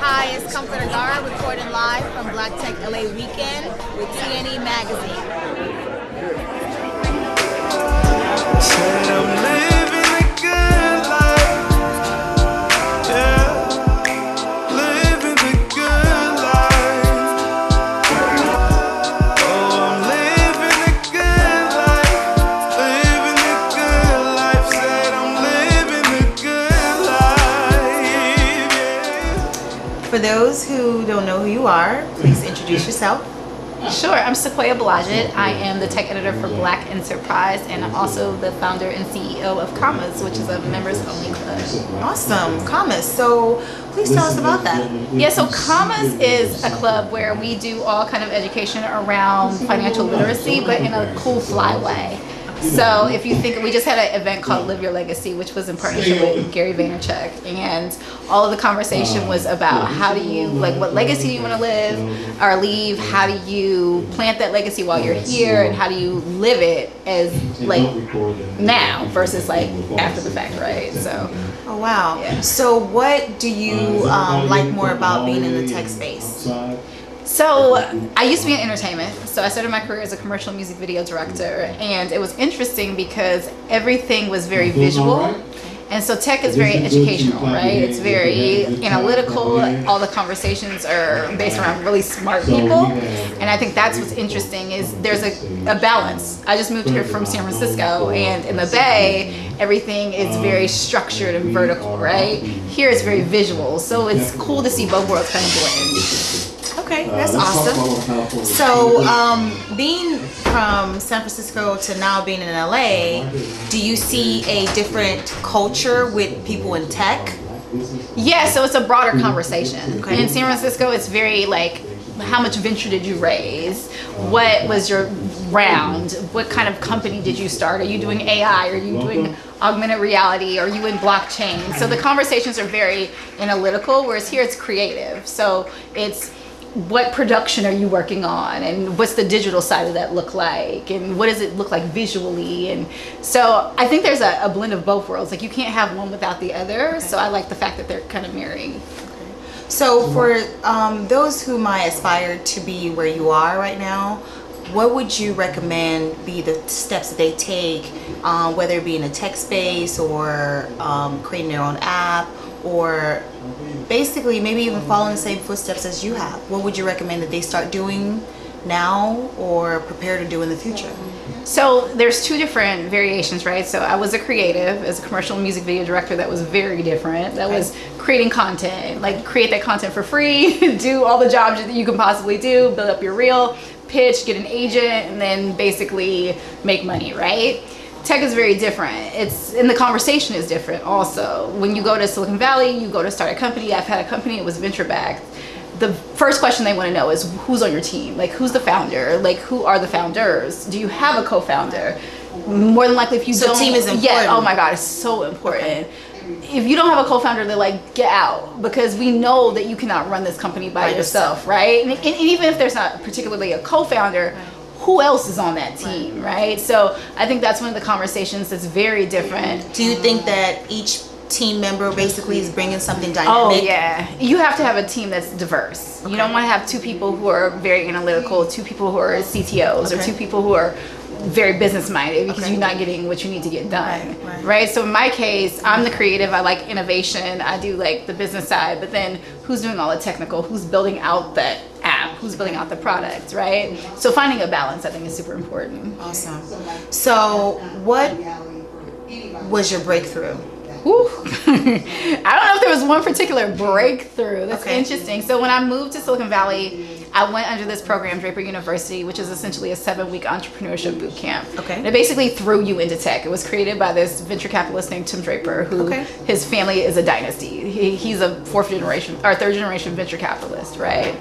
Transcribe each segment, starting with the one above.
Hi, it's Comfort Agara recording live from Black Tech LA Weekend with TNE Magazine. Said I'm living a good life, yeah, living the good life. Oh, I'm living a good life, living a good life. Said I'm living a good life, yeah. For those who don't know who you are, please introduce yourself. Sure, I'm Sequoia Blodgett. I am the tech editor for Black Enterprise, and I'm also the founder and CEO of Commas, which is a members-only club. Awesome, Commas. So please tell us about that. Yeah, so Commas is a club where we do all kind of education around financial literacy, but in a cool, fly way. So if you think, we just had an event called Live Your Legacy, which was in partnership with Gary Vaynerchuk, and all of the conversation was about how do you, like, what legacy do you want to live or leave, how do you plant that legacy while you're here, and how do you live it as, like, now versus, like, after the fact, right? So. Oh, wow. Yeah. So what do you like more about being in the tech space? So I used to be in entertainment. So I started my career as a commercial music video director, and it was interesting because everything was very visual. And so tech is very educational, right? It's very analytical. All the conversations are based around really smart people. And I think that's what's interesting is there's a balance. I just moved here from San Francisco, and in the Bay, everything is very structured and vertical, right? Here it's very visual. So it's cool to see both worlds kind of blend. Okay, that's awesome. So, being from San Francisco to now being in LA, do you see a different culture with people in tech? Yeah, so it's a broader conversation. Okay. In San Francisco, it's very like, how much venture did you raise? What was your round? What kind of company did you start? Are you doing AI? Are you doing augmented reality? Are you in blockchain? So the conversations are very analytical, whereas here it's creative. So it's, what production are you working on, and what's the digital side of that look like, and what does it look like visually? And so I think there's a blend of both worlds. Like, you can't have one without the other. So I like the fact that they're kind of marrying. So for those who might aspire to be where you are right now, what would you recommend be the steps that they take, whether it be in a tech space or creating their own app, or basically maybe even following the same footsteps as you have? What would you recommend that they start doing now or prepare to do in the future? So there's two different variations, right? So I was a creative as a commercial music video director. That was very different. That was creating content, like create that content for free, do all the jobs that you can possibly do, build up your reel, pitch, get an agent, and then basically make money, right? Tech is very different. And the conversation is different also. When you go to Silicon Valley, you go to start a company. I've had a company, it was venture backed. The first question they want to know is who's on your team? Like, who's the founder? Like, who are the founders? Do you have a co-founder? More than likely, if you don't. So team is important. Yeah, oh my God, it's so important. Okay. If you don't have a co-founder, they're like, get out, because we know that you cannot run this company by yourself, right? And even if there's not particularly a co-founder, who else is on that team, right? So I think that's one of the conversations that's very different. Do you think that each team member basically is bringing something dynamic? Oh yeah, you have to have a team that's diverse. Okay. You don't want to have two people who are very analytical, two people who are CTOs, or two people who are very business minded, because you're not getting what you need to get done, right? So in my case, I'm the creative. I like innovation. I do like the business side, but then who's doing all the technical? Who's building out that app? Who's building out the product, right? So finding a balance, I think, is super important. Awesome. So what was your breakthrough? I don't know if there was one particular breakthrough. That's interesting. So when I moved to Silicon Valley, I went under this program, Draper University, which is essentially a 7-week entrepreneurship boot camp. And it basically threw you into tech. It was created by this venture capitalist named Tim Draper, who his family is a dynasty. He's a third generation venture capitalist, right?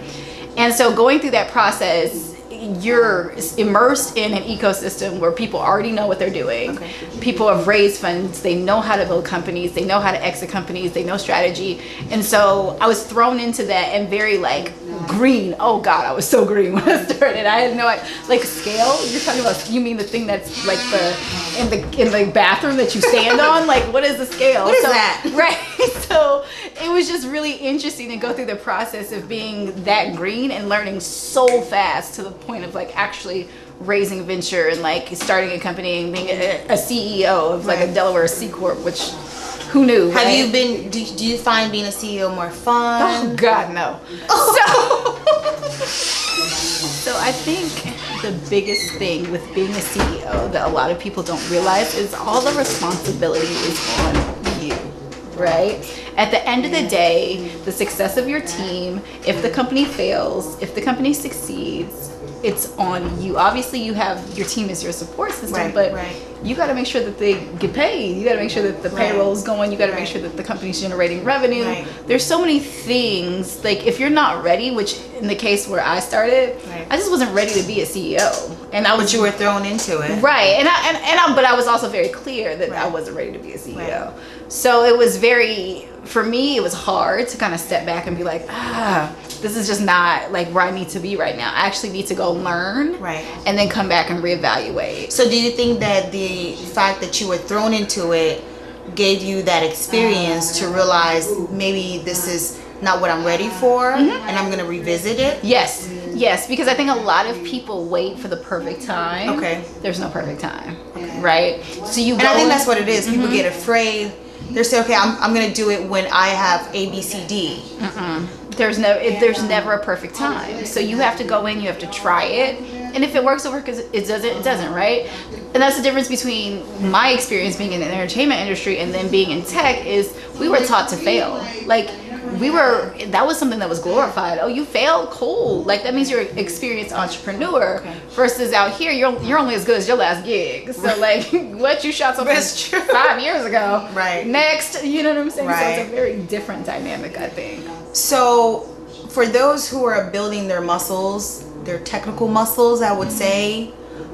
And so going through that process, you're immersed in an ecosystem where people already know what they're doing. People have raised funds, they know how to build companies, they know how to exit companies, they know strategy. And so I was thrown into that and very like green. Oh God, I was so green when I started. I had no idea. Like scale, you're talking about, you mean the thing that's like in the bathroom that you stand on? Like what is the scale? What is that? Right. So it was just really interesting to go through the process of being that green and learning so fast to the point of like actually raising a venture and like starting a company and being a CEO of like a Delaware C Corp, which who knew? Have right? you been? Do you find being a CEO more fun? Oh God, no. So I think the biggest thing with being a CEO that a lot of people don't realize is all the responsibility is on you, right? At the end of the day, the success of your team, if the company fails, if the company succeeds, it's on you. Obviously, you have your team as your support system, but you got to make sure that they get paid. You got to make sure that the payroll is going. You got to make sure that the company's generating revenue. There's so many things. Like if you're not ready, which in the case where I started, I just wasn't ready to be a CEO, and I was. But you were thrown into it, right? But I was also very clear that I wasn't ready to be a CEO. So it was very. For me, it was hard to kind of step back and be like, this is just not like where I need to be right now. I actually need to go learn, and then come back and reevaluate. So do you think that the fact that you were thrown into it gave you that experience to realize maybe this is not what I'm ready for, and I'm going to revisit it? Yes, because I think a lot of people wait for the perfect time. There's no perfect time, right? So you. And I think that's what it is. People get afraid. They say, okay, I'm going to do it when I have A, B, C, D. There's never a perfect time. So you have to go in, you have to try it. And if it works, it works. It doesn't, right? And that's the difference between my experience being in the entertainment industry and then being in tech is we were taught to fail. Like, that was something that was glorified. Oh, you failed? Cool. Like that means you're an experienced entrepreneur. Versus out here, you're only as good as your last gig. So like, what you shot something 5 years ago. Next, you know what I'm saying? So it's a very different dynamic, I think. So for those who are building their muscles, their technical muscles, I would say,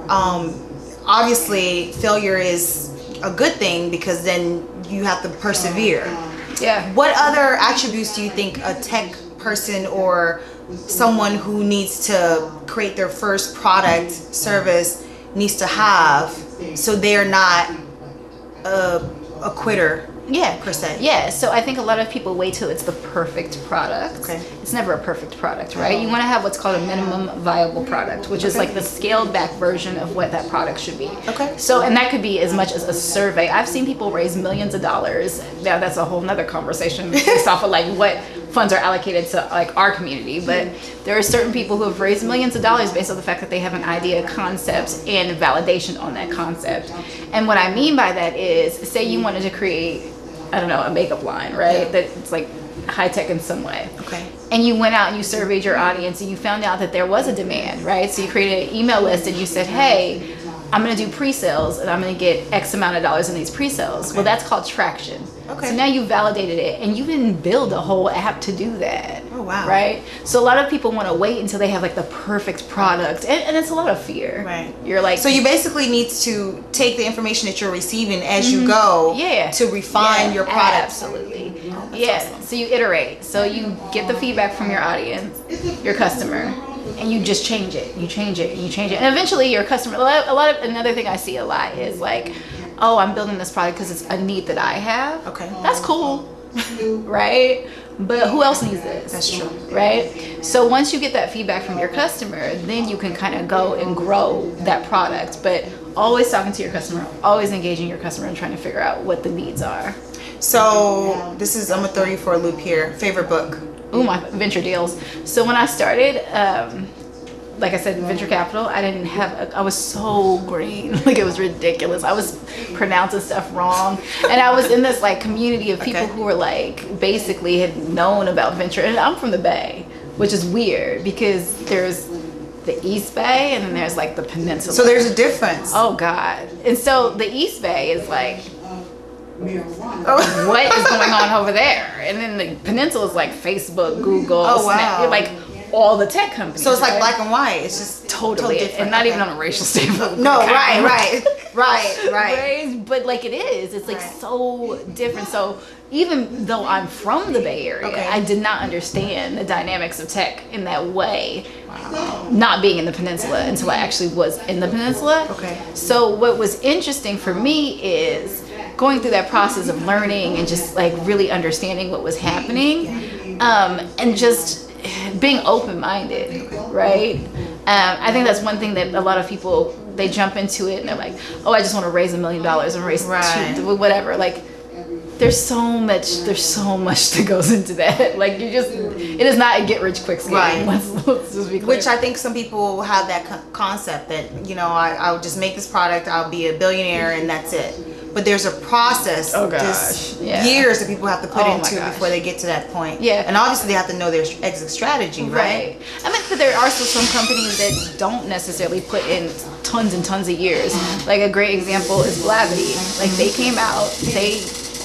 obviously failure is a good thing because then you have to persevere. What other attributes do you think a tech person or someone who needs to create their first product, service needs to have so they're not a quitter? Per se. So I think a lot of people wait till it's the perfect product. It's never a perfect product, right? You want to have what's called a minimum viable product, which is like the scaled back version of what that product should be. So, and that could be as much as a survey. I've seen people raise millions of dollars. Now that's a whole nother conversation based off of like what funds are allocated to like our community, but there are certain people who have raised millions of dollars based on the fact that they have an idea, concept, and validation on that concept. And what I mean by that is, say you wanted to create, I don't know, a makeup line, right? That it's like high tech in some way. And you went out and you surveyed your audience and you found out that there was a demand, right? So you created an email list and you said, hey, I'm going to do pre-sales and I'm going to get X amount of dollars in these pre-sales. Well, that's called traction. So now you validated it and you didn't build a whole app to do that. Right? So a lot of people want to wait until they have like the perfect product and it's a lot of fear. You're like, so you basically need to take the information that you're receiving as you go to refine your product. Absolutely. Awesome. So you iterate. So you get the feedback from your audience, your customer, and you just change it. You change it. You change it. And eventually your customer, another thing I see a lot is like, oh, I'm building this product because it's a need that I have. That's cool. Right? But who else needs this? That's true. Right? So once you get that feedback from your customer, then you can kind of go and grow that product. But always talking to your customer, always engaging your customer and trying to figure out what the needs are. So I'm gonna throw you for a loop here. Favorite book? Ooh, my venture deals. So when I started, like I said, in venture capital, I was so green. Like it was ridiculous. I was pronouncing stuff wrong. And I was in this like community of people who were like, basically had known about venture. And I'm from the Bay, which is weird because there's the East Bay and then there's like the Peninsula. So there's a difference. Oh God. And so the East Bay is like, what is going on over there? And then the Peninsula is like Facebook, Google, Snap. You're like, all the tech companies. So it's like right? black and white. It's just totally different. and not even Okay. on a racial standpoint. No, right. But like it is. It's like Right. so different. So even though I'm from the Bay Area, Okay. I did not understand the dynamics of tech in that way. Not being in the peninsula until I actually was in the peninsula. Okay. So what was interesting for me is going through that process of learning and just like really understanding what was happening, and just being open-minded, right? I think that's one thing that a lot of people, they jump into it and they're like, oh, I just want to raise $1 million and raise Right. whatever. Like, there's so much that goes into that. Like, it is not a get rich quick scheme. Right. Let's just be clear. Which I think some people have that concept that, you know, I'll just make this product, I'll be a billionaire, and that's it. But there's a process, Oh, gosh. just Yeah. years that people have to put Oh, my into gosh. before they get to that point. Yeah. And obviously they have to know their exit strategy, right? Right. I mean, but there are still some companies that don't necessarily put in tons and tons of years. Like a great example is Blavity. Like they came out, they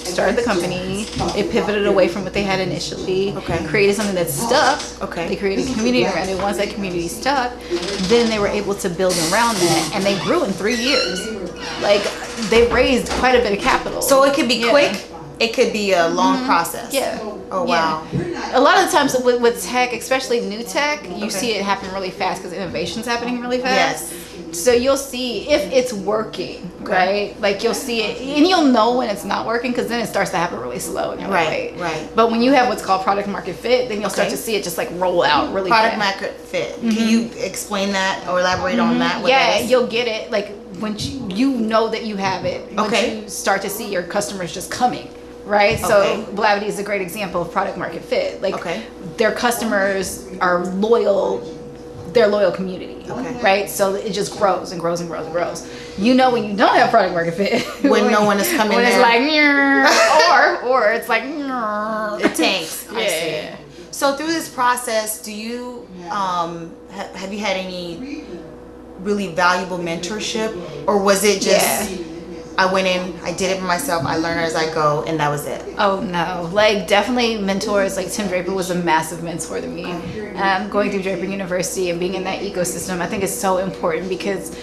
started the company, they pivoted away from what they had initially, Okay. created something that stuck. Okay. They created a community around it. Once that community stuck, then they were able to build around that, and they grew in 3 years. Like they raised quite a bit of capital. So it could be Yeah. quick, it could be a long process. Yeah. Oh, wow. Yeah. A lot of the times with tech, especially new tech, you Okay. see it happen really fast because innovation's happening really fast. Yes. So you'll see if it's working, right? Like you'll see it, and you'll know when it's not working because then it starts to happen really slow. And you're like, Right, wait. right. But when you have what's called product market fit, then you'll start Okay. to see it just like roll out really Product fast. market fit. Can you explain that or elaborate on that? What Yeah, that is? you'll get it like when you know that you have it. Once Okay. you start to see your customers just coming, right? So Okay. Blavity is a great example of product market fit. Like Okay. their customers are loyal, their loyal community, Okay. right? So it just grows and grows and grows and grows. You know when you don't have product market fit, When no one is coming when it's there. like or it's like It tanks. I see. Yeah. So through this process, do you have you had any really valuable mentorship, or was it just I went in, I did it for myself, I learned as I go, and that was it? Oh no, like definitely mentors. Like Tim Draper was a massive mentor to me. Going through Draper University and being in that ecosystem, I think is so important because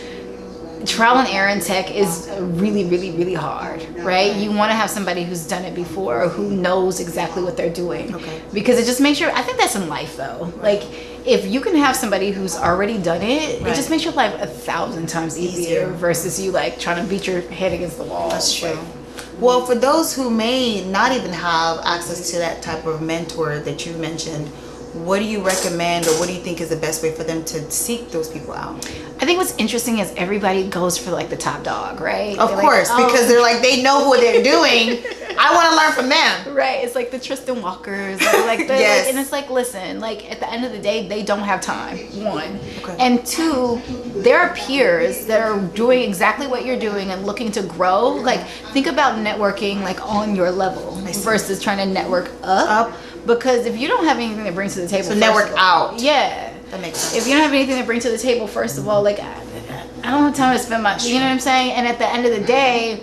trial and error in tech is really, really, really hard, right? You want to have somebody who's done it before, who knows exactly what they're doing. Okay. Because it just makes your, I think that's in life though. Like if you can have somebody who's already done it, Right. it just makes your life 1,000 times easier versus you like trying to beat your head against the wall. That's true. Well, for those who may not even have access to that type of mentor that you mentioned, what do you recommend, or what do you think is the best way for them to seek those people out? I think what's interesting is everybody goes for like the top dog, right? Of They're course, like, oh, because they're like, they know what they're doing. I want to learn from them. right. It's like the Tristan Walkers, or like the, Yes. and it's like, listen, like at the end of the day, they don't have time. One, Okay. and two, there are peers that are doing exactly what you're doing and looking to grow. Like think about networking like on your level see. versus trying to network up. Because if you don't have anything to bring to the table, So first network of all- out. Yeah. That makes sense. If you don't have anything to bring to the table, first of all, like I don't have time to spend my, you know what I'm saying? And at the end of the day,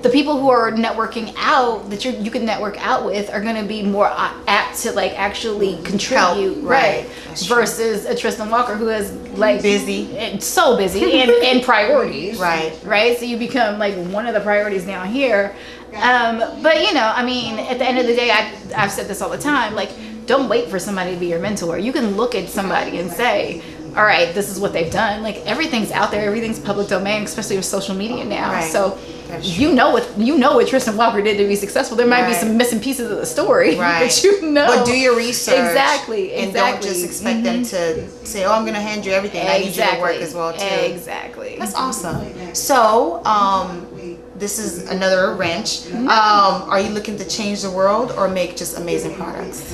the people who are networking out that you can network out with are going to be more apt to like actually contribute, Help, right? right. That's true. Versus a Tristan Walker who is like Busy. and so busy and priorities, Right. Right. So you become like one of the priorities down here. But you know, I mean, at the end of the day, I've said this all the time. Like, don't wait for somebody to be your mentor. You can look at somebody and say, all right, this is what they've done. Like everything's out there, everything's public domain, especially with social media now. Right. So That's you know what Tristan Walker did to be successful. There might be Right. some missing pieces of the story, Right. but you know. But do your research. Exactly. And don't just expect them to say, oh, I'm going to hand you everything. I need you to work as well, too. Exactly. That's awesome. So, this is another wrench. Are you looking to change the world or make just amazing products?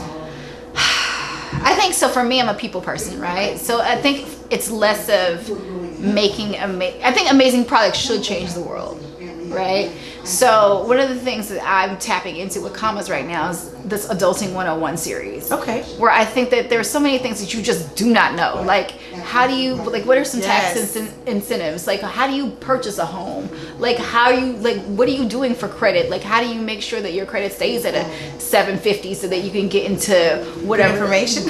I think so. For me, I'm a people person, right? So I think it's less of making I think amazing products should change the world, right? So one of the things that I'm tapping into with Commas right now is this Adulting 101 series. Okay. Where I think that there's so many things that you just do not know. Like, how do you, like, what are some tax Yes. incentives? Like, how do you purchase a home? Like what are you doing for credit? Like how do you make sure that your credit stays at a 750 so that you can get into whatever information?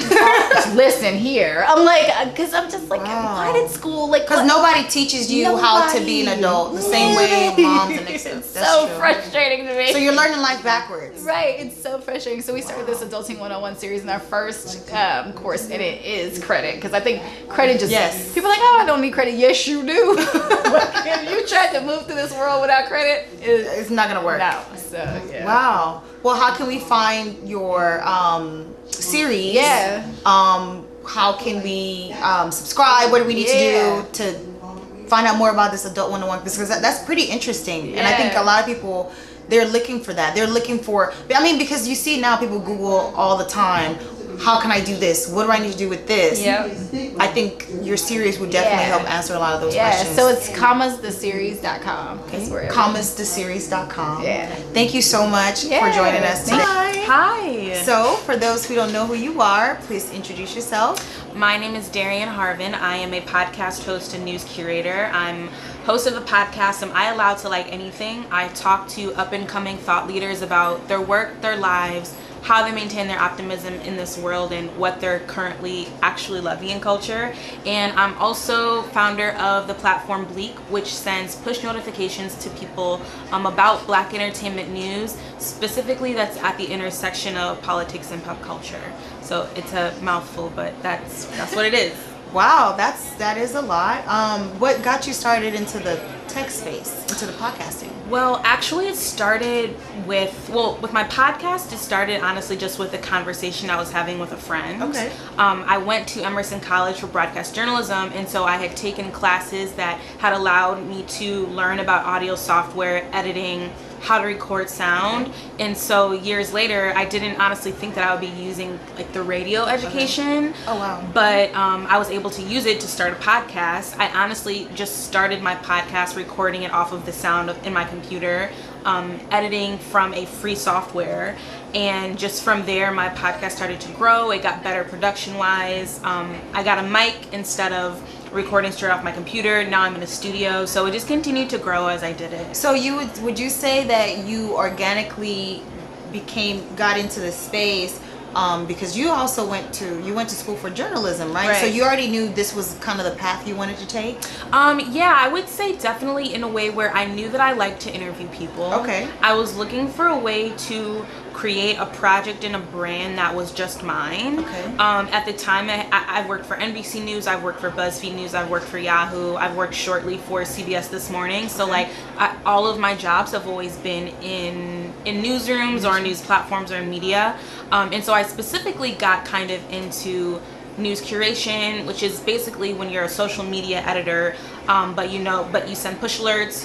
Listen here. I'm like, because I'm just like, why did school like? Because nobody teaches you how to be an adult the same way moms and It's That's so true. frustrating to me. So you're learning life backwards. Right, it's so frustrating. So we started this Adulting 101 series in our first course, and it is credit. Because I think credit just, Yes. people are like, oh, I don't need credit. Yes, you do. If you tried to move through this world without credit, It's not gonna work. no. So, yeah. Wow. Well, how can we find your series? Yeah. How can we subscribe? What do we need Yeah. to do to find out more about this Adult 101? Because that's pretty interesting. And I think a lot of people, they're looking for that. They're looking for, I mean, because you see now people Google all the time, how can I do this? What do I need to do with this? Yep. I think your series would definitely Yeah. help answer a lot of those Yeah, questions. so it's commastheseries.com. That's where commastheseries.com. Yeah. Thank you so much for Yeah. joining us today. Hi. So, for those who don't know who you are, please introduce yourself. My name is Darian Harvin. I am a podcast host and news curator. I'm host of the podcast. Am I Allowed to Like Anything? I talk to up and coming thought leaders about their work, their lives, how they maintain their optimism in this world, and what they're currently actually loving in culture. And I'm also founder of the platform Bleak, which sends push notifications to people about Black entertainment news, specifically that's at the intersection of politics and pop culture. So it's a mouthful, but that's what it is. Wow, that is a lot. What got you started into the tech space, into the podcasting? Well, actually it started with my podcast, it started honestly just with a conversation I was having with a friend. Okay. I went to Emerson College for broadcast journalism, and so I had taken classes that had allowed me to learn about audio software, editing, how to record sound. And so years later, I didn't honestly think that I would be using like the radio education. Oh, wow. But I was able to use it to start a podcast. I honestly just started my podcast recording it off of the sound in my computer, editing from a free software. And just from there, my podcast started to grow. It got better production wise. I got a mic instead of recording straight off my computer. Now I'm in a studio. So it just continued to grow as I did it. So would you say that you organically got into the space because you also went to school for journalism, right? So Right. you already knew this was kind of the path you wanted to take? Yeah, I would say definitely in a way where I knew that I liked to interview people. Okay. I was looking for a way to create a project and a brand that was just mine. Okay. At the time, I've worked for NBC News, I've worked for BuzzFeed News, I've worked for Yahoo, I've worked shortly for CBS This Morning. So like all of my jobs have always been in newsrooms or news platforms or media. And so I specifically got kind of into news curation, which is basically when you're a social media editor, but you send push alerts,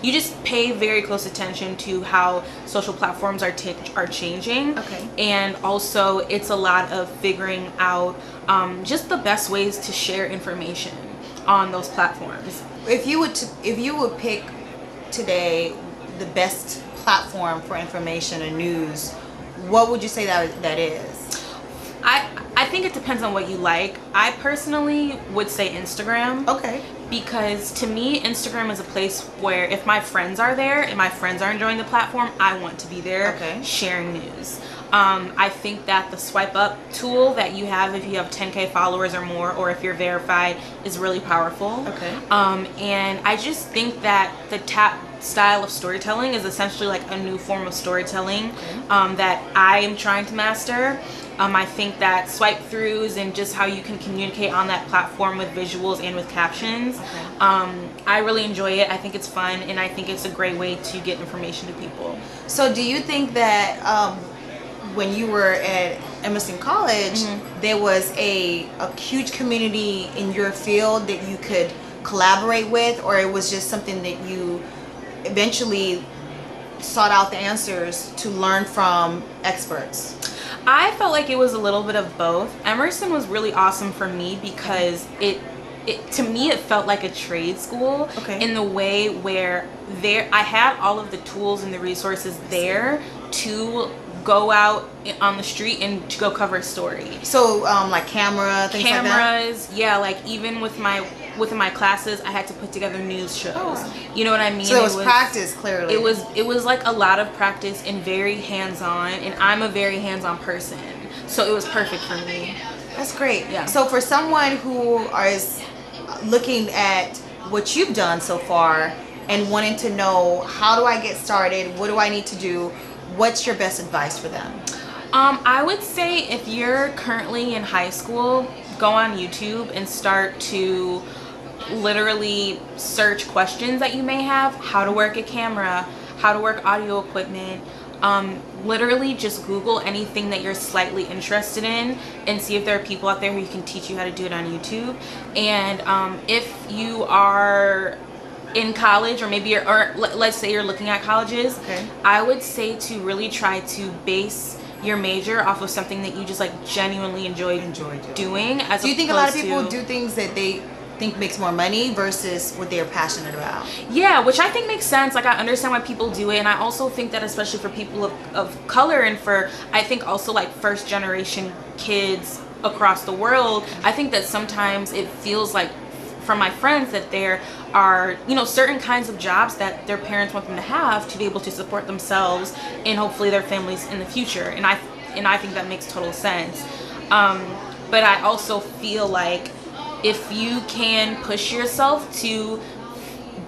you just pay very close attention to how social platforms are changing. Okay. And also it's a lot of figuring out just the best ways to share information on those platforms. If you would pick today the best platform for information and news, what would you say that is? I think it depends on what you like. I personally would say Instagram. Okay. Because to me, Instagram is a place where if my friends are there and my friends are enjoying the platform, I want to be there sharing news. I think that the swipe up tool that you have if you have 10K followers or more, or if you're verified, is really powerful. Okay. And I just think that the tap style of storytelling is essentially like a new form of storytelling that I am trying to master. I think that swipe throughs and just how you can communicate on that platform with visuals and with captions, I really enjoy it. I think it's fun, and I think it's a great way to get information to people. So do you think that when you were at Emerson College, there was a huge community in your field that you could collaborate with, or it was just something that you eventually sought out the answers to learn from experts? I felt like it was a little bit of both. Emerson was really awesome for me because it to me it felt like a trade school in the way where I had all of the tools and the resources there to go out on the street and to go cover a story. So like cameras, yeah, like even with my within my classes, I had to put together news shows. Oh. You know what I mean? So it was practice, clearly. It was like a lot of practice and very hands-on, and I'm a very hands-on person, so it was perfect for me. That's great. Yeah. So for someone who is looking at what you've done so far and wanting to know, how do I get started? What do I need to do? What's your best advice for them? I would say if you're currently in high school, go on YouTube and start to literally search questions that you may have. How to work a camera, how to work audio equipment. Literally just Google anything that you're slightly interested in and see if there are people out there who can teach you how to do it on YouTube. And if you are in college, or maybe let's say you're looking at colleges, Okay. I would say to really try to base your major off of something that you just like genuinely enjoy doing. As Do you think a lot of opposed people to- do things that they think makes more money versus what they're passionate about? Yeah, which I think makes sense. Like, I understand why people do it, and I also think that especially for people of color, and for, I think also like first generation kids across the world, I think that sometimes it feels like, from my friends, that there are, you know, certain kinds of jobs that their parents want them to be able to support themselves and hopefully their families in the future. And I think that makes total sense. But I also feel like if you can push yourself to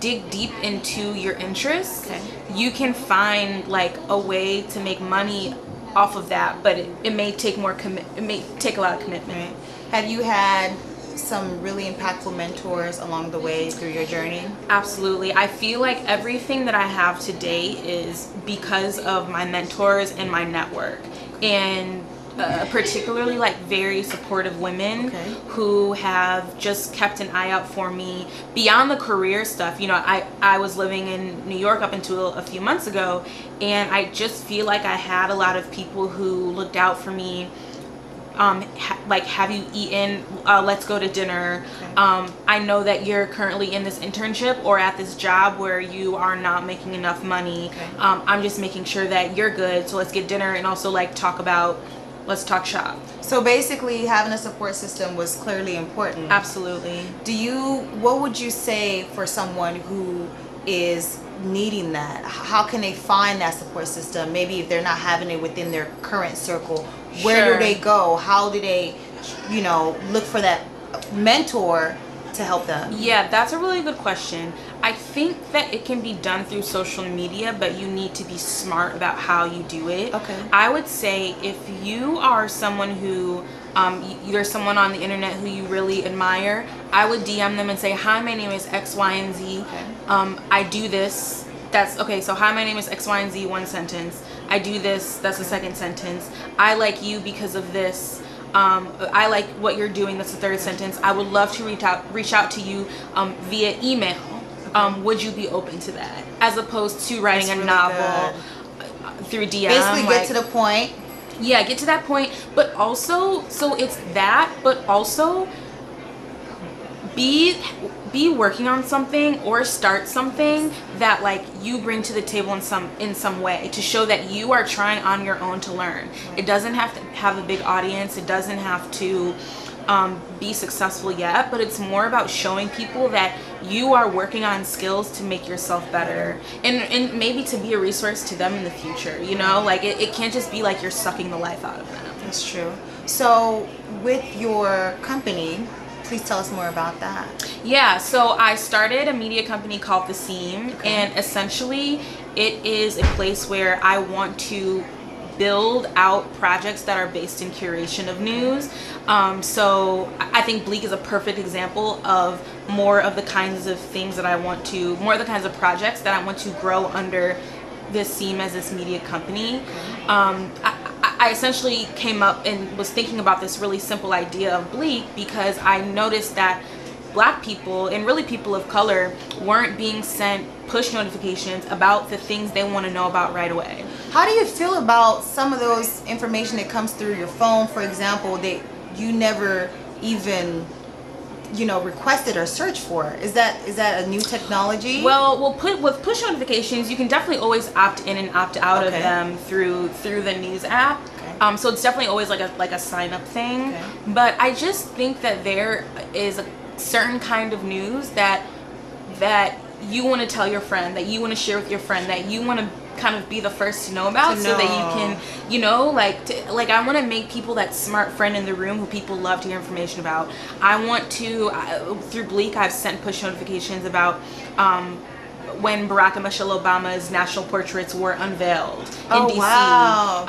dig deep into your interests, Okay. you can find like a way to make money off of that. But it may take it may take a lot of commitment. Have you had some really impactful mentors along the way through your journey? Absolutely. I feel like everything that I have today is because of my mentors and my network, and particularly like very supportive women Okay. who have just kept an eye out for me beyond the career stuff. You know, I was living in New York up until a few months ago, and I just feel like I had a lot of people who looked out for me. Like, have you eaten? Let's go to dinner. Okay. I know that you're currently in this internship or at this job where you are not making enough money. Okay. I'm just making sure that you're good. So let's get dinner and also like let's talk shop. So basically, having a support system was clearly important. Absolutely. What would you say for someone who is needing that? How can they find that support system? Maybe if they're not having it within their current circle, where Sure. do they go? How do they, look for that mentor to help them? Yeah, that's a really good question. I think that it can be done through social media, but you need to be smart about how you do it. Okay. I would say if you are someone who, there's someone on the internet who you really admire, I would DM them and say, hi, my name is X, Y, and Z. Okay. I do this. That's okay. So, hi, my name is X, Y, and Z, one sentence. I do this. That's the second sentence. I like you because of this. I like what you're doing. That's the third sentence. I would love to reach out to you via email. Would you be open to that? As opposed to writing That's a really novel through DM. Basically, like- get to the point. Yeah, get to that point. But also, so it's that, but also be working on something or start something that like you bring to the table in some way to show that you are trying on your own to learn. It doesn't have to have a big audience. It doesn't have to be successful yet, but it's more about showing people that you are working on skills to make yourself better and maybe to be a resource to them in the future. You know, like it can't just be like you're sucking the life out of them. That's true. So with your company, please tell us more about that. Yeah, so I started a media company called The Seam, Okay. and essentially it is a place where I want to build out projects that are based in curation of news. So I think Bleak is a perfect example of more of the kinds of projects that I want to grow under this Seam as this media company. I essentially came up and was thinking about this really simple idea of Bleak because I noticed that Black people and really people of color weren't being sent push notifications about the things they want to know about right away. How do you feel about some of those information that comes through your phone, for example, that you never even, requested or searched for? Is that a new technology? Well, with push notifications, you can definitely always opt in and opt out of Okay. them through the news app. Okay. So it's definitely always like a sign up thing. Okay. But I just think that there is certain kind of news that you want to tell your friend, that you want to share with your friend, that you want to kind of be the first to know about, so that you can, you know, like I want to make people that smart friend in the room who people love to hear information about. I want to, through Bleak, I've sent push notifications about when Barack and Michelle Obama's national portraits were unveiled in DC. Wow.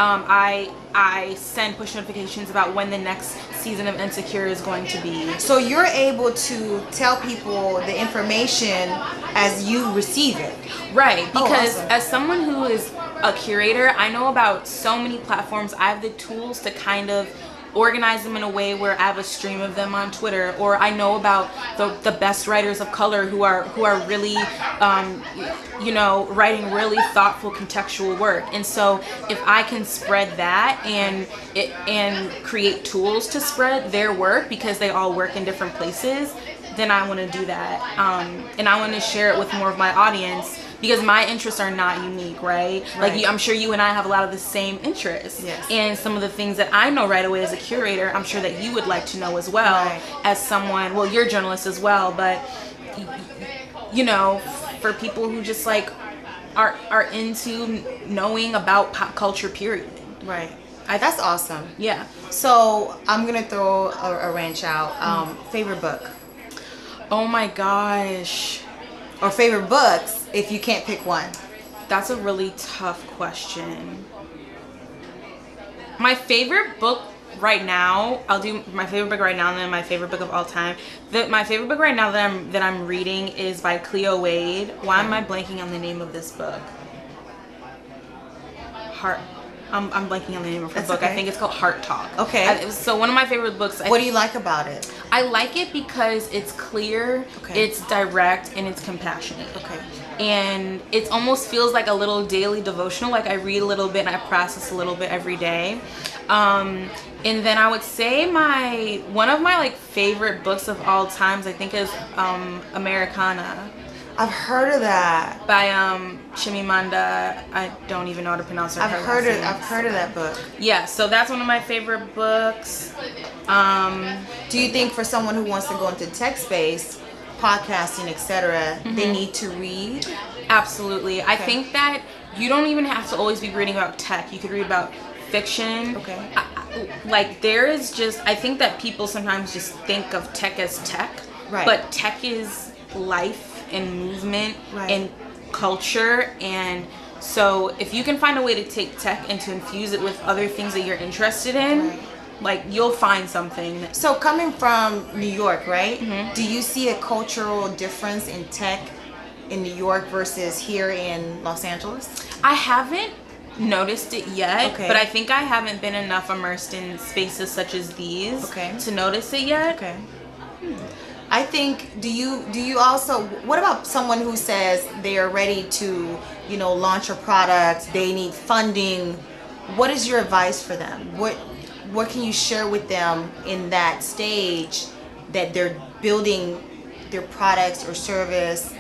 I send push notifications about when the next season of Insecure is going to be. So you're able to tell people the information as you receive it. Right, because awesome. as someone who is a curator, I know about so many platforms. I have the tools to kind of organize them in a way where I have a stream of them on Twitter, or I know about the best writers of color who are really you know, writing really thoughtful contextual work. And so if I can spread that and create tools to spread their work, because they all work in different places, then I want to do that, and I want to share it with more of my audience, because my interests are not unique, right? Like I'm sure you and I have a lot of the same interests. Yes. And some of the things that I know right away as a curator, I'm sure that you would like to know as well, as someone, well, you're a journalist as well, but you know, for people who just like are into knowing about pop culture, period. Right. That's awesome. Yeah. So I'm gonna throw a wrench out. Favorite book Oh my gosh. or favorite books if you can't pick one. That's a really tough question. My favorite book right now, I'll do my favorite book right now and then my favorite book of all time. My favorite book right now that I'm reading is by Cleo Wade. Why am I blanking on the name of this book? I'm blanking on the name of her book. Okay. I think it's called Heart Talk. Okay. So one of my favorite books. What do you like about it? I like it because it's clear, it's direct, and it's compassionate. Okay. And it almost feels like a little daily devotional. Like I read a little bit and I process a little bit every day. And then I would say one of my like favorite books of all times, I think, is Americana. I've heard of that. By Chimamanda. I don't even know how to pronounce her. I've heard of that book. Yeah, so that's one of my favorite books. Do you think for someone who wants to go into tech space, podcasting, etc., they need to read? Absolutely. I think that you don't even have to always be reading about tech. You could read about fiction. Okay. Like there is just, I think that people sometimes just think of tech as tech. Right. But tech is life and movement and culture, and so if you can find a way to take tech and to infuse it with other things that you're interested in, like you'll find something. So coming from New York, right? Do you see a cultural difference in tech in New York versus here in Los Angeles? I haven't noticed it yet, Okay. but I think I haven't been enough immersed in spaces such as these to notice it yet. Okay. I think, do you also, what about someone who says they are ready to, you know, launch a product, they need funding? What is your advice for them? What can you share with them in that stage that they're building their products or service?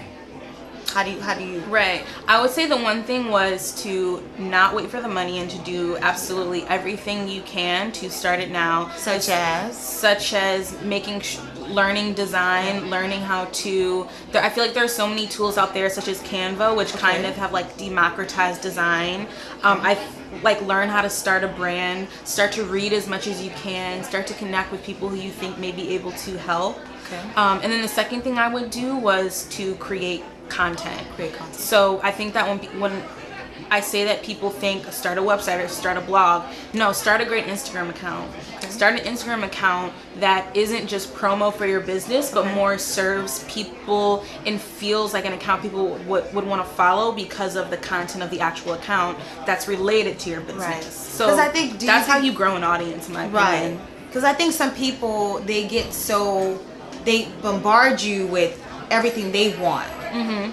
How do you? Right. I would say the one thing was to not wait for the money and to do absolutely everything you can to start it now. Such as making learning design, learning how to. I feel like there are so many tools out there, such as Canva, which kind of have like democratized design. I like learn how to start a brand, start to read as much as you can, start to connect with people who you think may be able to help. Okay. And then the second thing I would do was to create content. So I think that when I say that people think start a website or start a blog, no, start a great Instagram account. Start an Instagram account that isn't just promo for your business, but more serves people and feels like an account people would want to follow because of the content of the actual account that's related to your business. Right. So 'Cause I think, that's how you grow an audience, in my opinion. Because I think some people, they bombard you with everything they want.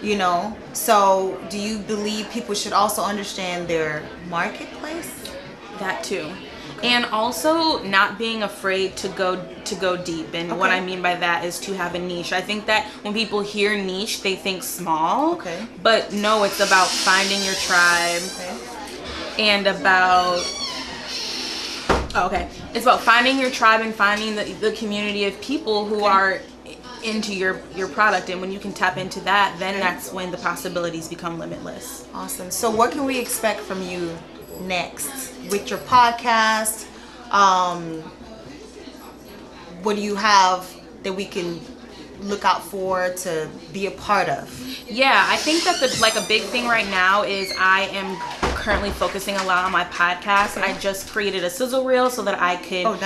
You know, so do you believe people should also understand their marketplace? That too. And also not being afraid to go deep. And what I mean by that is to have a niche. I think that when people hear niche, they think small. But no, it's about finding your tribe and about it's about finding your tribe and finding the community of people who are into your product. And when you can tap into that, then that's when the possibilities become limitless. Awesome. So what can we expect from you next with your podcast? What do you have that we can look out for to be a part of? Yeah, I think that a big thing right now is I am currently focusing a lot on my podcast. I just created a sizzle reel so that I could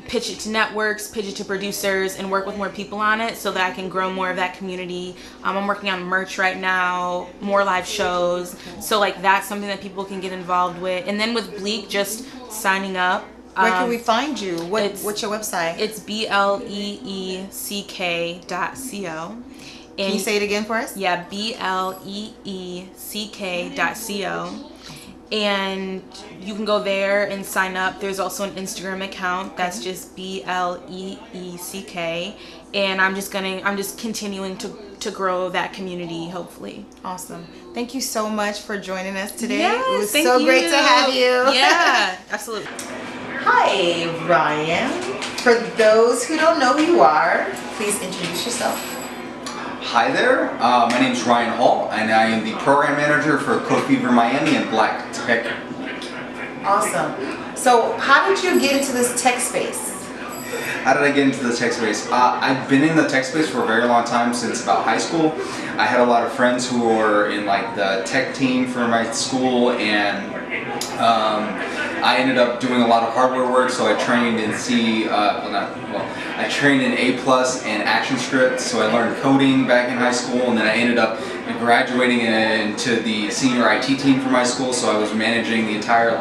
pitch it to networks, pitch it to producers, and work with more people on it so that I can grow more of that community. I'm working on merch right now, more live shows. So like that's something that people can get involved with. And then with Bleak, just signing up. Where can we find you? What's your website? It's bleeck.co. Can you say it again for us? Yeah, bleeck.co. And you can go there and sign up. There's also an Instagram account that's just BLEECK. And I'm just continuing to grow that community, hopefully. Awesome. Thank you so much for joining us today. Yes, it was so great to have you. Yeah, absolutely. Hi, Ryan. For those who don't know who you are, please introduce yourself. Hi there, my name is Ryan Hall, and I am the program manager for Code Fever Miami and Black Tech. Awesome. So, how did you get into this tech space? How did I get into the tech space? I've been in the tech space for a very long time, since about high school. I had a lot of friends who were in like the tech team for my school, and I ended up doing a lot of hardware work, so I trained in I trained in A+ and ActionScript, so I learned coding back in high school, and then I ended up graduating into the senior IT team for my school, so I was managing the entire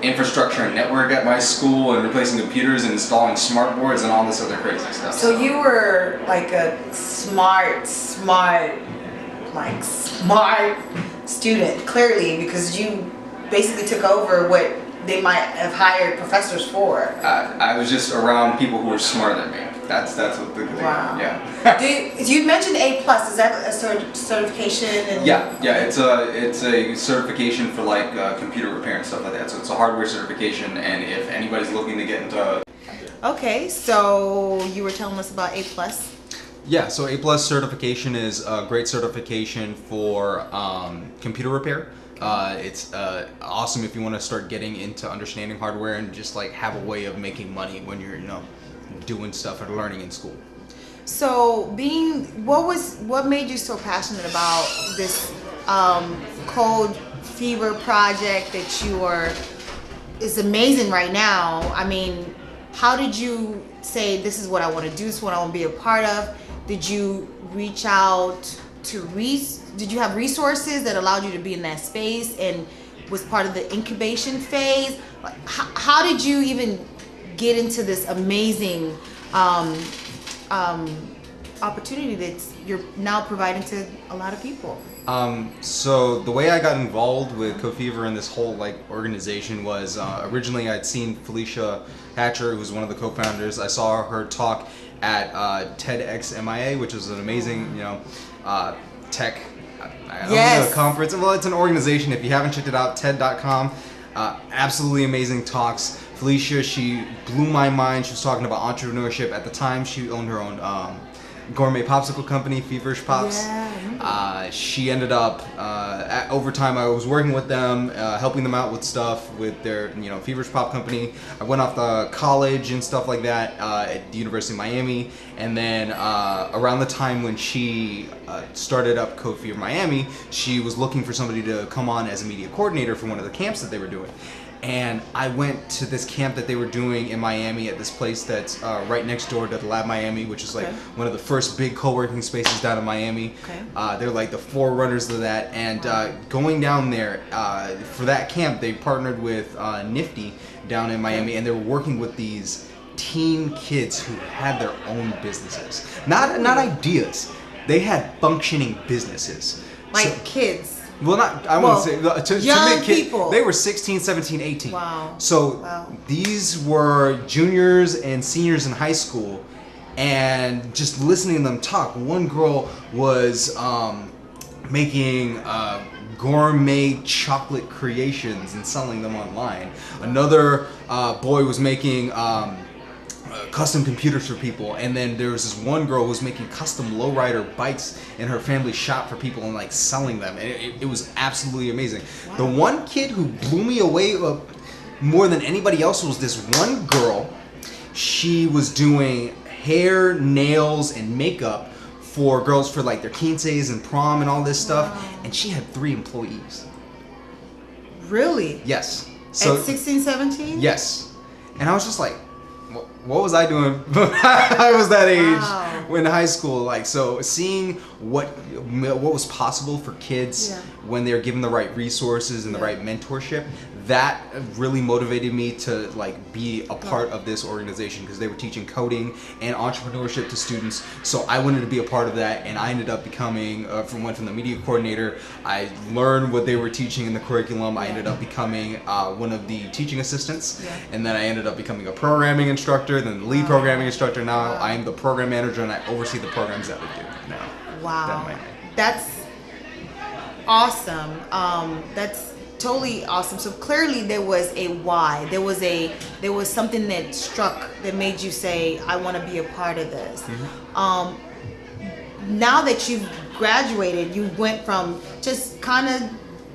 infrastructure and network at my school and replacing computers and installing smart boards and all this other crazy stuff. So you were like a smart student, clearly, because you basically took over what they might have hired professors for. I was just around people who were smarter than me. That's what the thing. Wow. Yeah. You mentioned A+. Is that a certification? Yeah. It's a certification for computer repair and stuff like that. So it's a hardware certification, and if anybody's looking to get into. Okay, so you were telling us about A+. Yeah, so A+ certification is a great certification for computer repair. It's awesome if you want to start getting into understanding hardware and just have a way of making money when you're doing stuff and learning in school. So what made you so passionate about this Code Fever project that is amazing right now? I mean, how did you say this is what I want to do, this is what I want to be a part of? Did you reach out to did you have resources that allowed you to be in that space and was part of the incubation phase? How did you even get into this amazing opportunity that you're now providing to a lot of people? So the way I got involved with Code Fever and this whole organization was originally I'd seen Felicia Hatcher, who's one of the co-founders. I saw her talk at TEDx MIA, which is an amazing tech conference. Well, it's an organization. If you haven't checked it out, TED.com. Absolutely amazing talks. Felicia, she blew my mind. She was talking about entrepreneurship. At the time, she owned her own gourmet popsicle company, Feverish Pops. Yeah. She ended up, over time, I was working with them, helping them out with stuff with their, Feverish Pop company. I went off to college and stuff like that at the University of Miami. And then around the time when she started up Code Fever Miami, she was looking for somebody to come on as a media coordinator for one of the camps that they were doing. And I went to this camp that they were doing in Miami at this place that's right next door to the Lab Miami, which is one of the first big co-working spaces down in Miami. They're the forerunners of that. And going down there for that camp, they partnered with Nifty down in Miami, and they were working with these teen kids who had their own businesses. Not ideas. They had functioning businesses. Kids. Well, I wouldn't say to young make kids, people. They were 16, 17, 18. Wow. So these were juniors and seniors in high school, and just listening to them talk. One girl was making gourmet chocolate creations and selling them online. Another boy was making custom computers for people, and then there was this one girl who was making custom lowrider bikes in her family shop for people and like selling them, and it was absolutely amazing. The one kid who blew me away more than anybody else was this one girl. She was doing hair, nails, and makeup for girls for like their quinces and prom and all this stuff, and she had 3 employees. Really? Yes. At 16, 17? Yes. And I was just like, what was I doing when I was that age in high school? Like, so seeing what was possible for kids when they're given the right resources and the right mentorship, that really motivated me to like be a part of this organization, because they were teaching coding and entrepreneurship to students. So I wanted to be a part of that, and I ended up becoming went from the media coordinator. I learned what they were teaching in the curriculum. I ended up becoming one of the teaching assistants, and then I ended up becoming a programming instructor, then the lead programming instructor. Now I am the program manager, and I oversee the programs that we do now. Wow, that's awesome. That's totally awesome. So clearly there was a why. There was something that struck that made you say, I want to be a part of this. Now that you've graduated, you went from just kind of,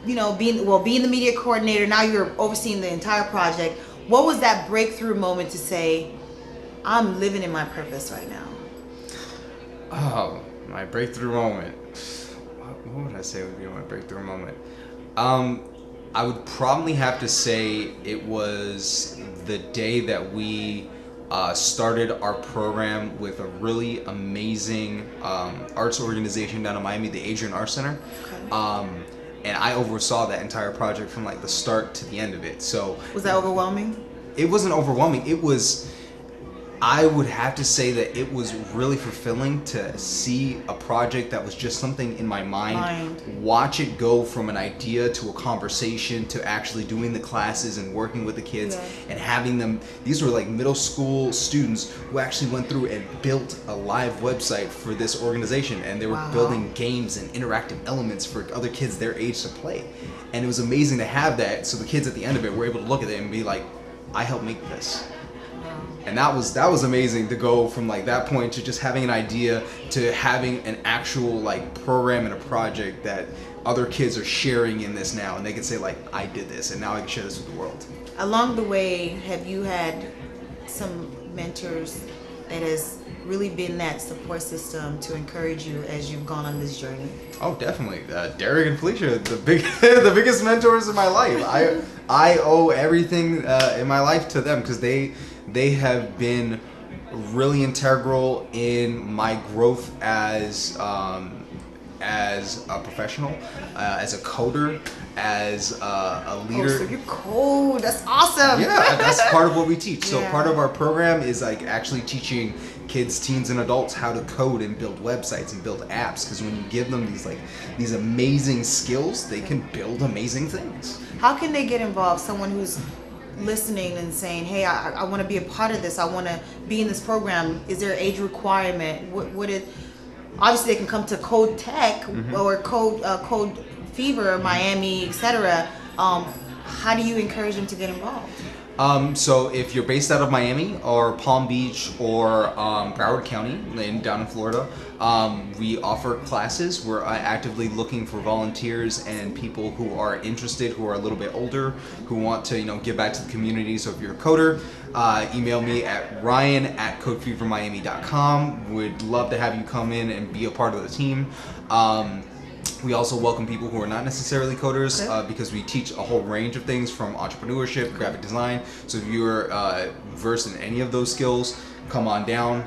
you know, being the media coordinator. Now you're overseeing the entire project. What was that breakthrough moment to say, I'm living in my purpose right now? Oh, my breakthrough moment. What would I say would be my breakthrough moment? I would probably have to say it was the day that we started our program with a really amazing arts organization down in Miami, the Adrian Art Center. And I oversaw that entire project from like the start to the end of it. So was that overwhelming? It wasn't overwhelming. It was, I would have to say that it was really fulfilling to see a project that was just something in my mind, watch it go from an idea to a conversation to actually doing the classes and working with the kids and having them. These were like middle school students who actually went through and built a live website for this organization, and they were building games and interactive elements for other kids their age to play. And it was amazing to have that, so the kids at the end of it were able to look at it and be like, I helped make this. And that was amazing to go from like that point to just having an idea to having an actual like program and a project that other kids are sharing in this now, and they can say like, I did this and now I can share this with the world. Along the way, have you had some mentors that has really been that support system to encourage you as you've gone on this journey? Oh, definitely. Derek and Felicia, the biggest mentors in my life. I owe everything in my life to them, because they have been really integral in my growth as a professional, as a coder, as a leader. Oh, so you code. That's awesome. Yeah, that's part of what we teach. So part of our program is like actually teaching kids, teens, and adults how to code and build websites and build apps, because when you give them these amazing skills, they can build amazing things. How can they get involved? Someone who's listening and saying, hey, I want to be a part of this, I want to be in this program. Is there an age requirement? Obviously they can come to Code Tech or Code Fever, Miami, etc. How do you encourage them to get involved? So if you're based out of Miami or Palm Beach or Broward County down in Florida, we offer classes. We're actively looking for volunteers and people who are interested, who are a little bit older, who want to give back to the community. So if you're a coder, email me at ryan@codefevermiami.com. We'd love to have you come in and be a part of the team. We also welcome people who are not necessarily coders, because we teach a whole range of things from entrepreneurship, graphic design. So if you're versed in any of those skills, come on down.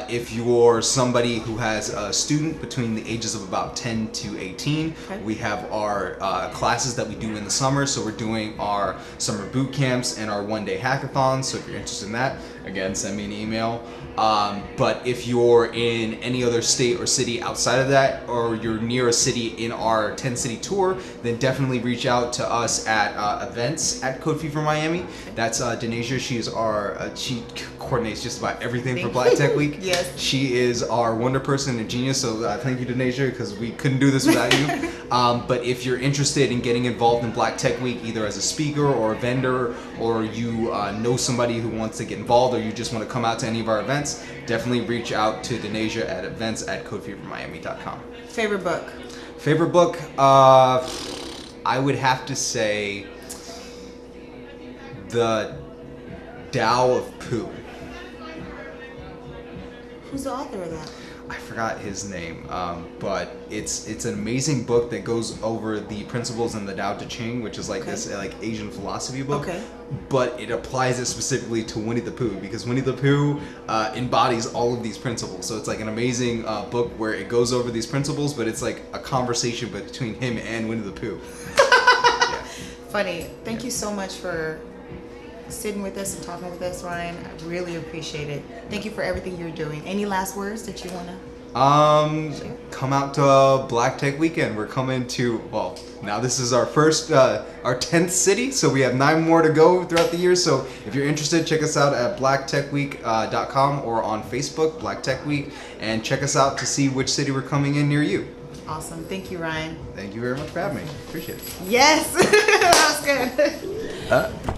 If you're somebody who has a student between the ages of about 10 to 18, we have our classes that we do in the summer. So we're doing our summer boot camps and our one-day hackathons. So if you're interested in that, again, send me an email. But if you're in any other state or city outside of that, or you're near a city in our 10-city tour, then definitely reach out to us at events at Code Fever Miami. That's Denasia. She coordinates just about everything for Black Tech Week. Yes. She is our wonder person and genius, so thank you to Nasia, because we couldn't do this without you. But if you're interested in getting involved in Black Tech Week, either as a speaker or a vendor, or you know somebody who wants to get involved, or you just want to come out to any of our events, definitely reach out to Denasia at events@codefevermiami.com. Favorite book? Favorite book? I would have to say The Tao of Pooh. Who's the author of that? I forgot his name, but it's an amazing book that goes over the principles in the Tao Te Ching, which is like Okay. this like Asian philosophy book. Okay. But it applies it specifically to Winnie the Pooh, because Winnie the Pooh embodies all of these principles. So it's like an amazing book where it goes over these principles, but it's like a conversation between him and Winnie the Pooh. Yeah. Funny. Thank you so much for sitting with us and talking with us, Ryan. I really appreciate it. Thank you for everything you're doing. Any last words that you want to? Come out to Black Tech Weekend. We're coming to, well, now this is our first, our 10th city, so we have 9 more to go throughout the year. So if you're interested, check us out at blacktechweek.com or on Facebook, Black Tech Week, and check us out to see which city we're coming in near you. Awesome. Thank you, Ryan. Thank you very much for having me. Appreciate it. Yes. That was good.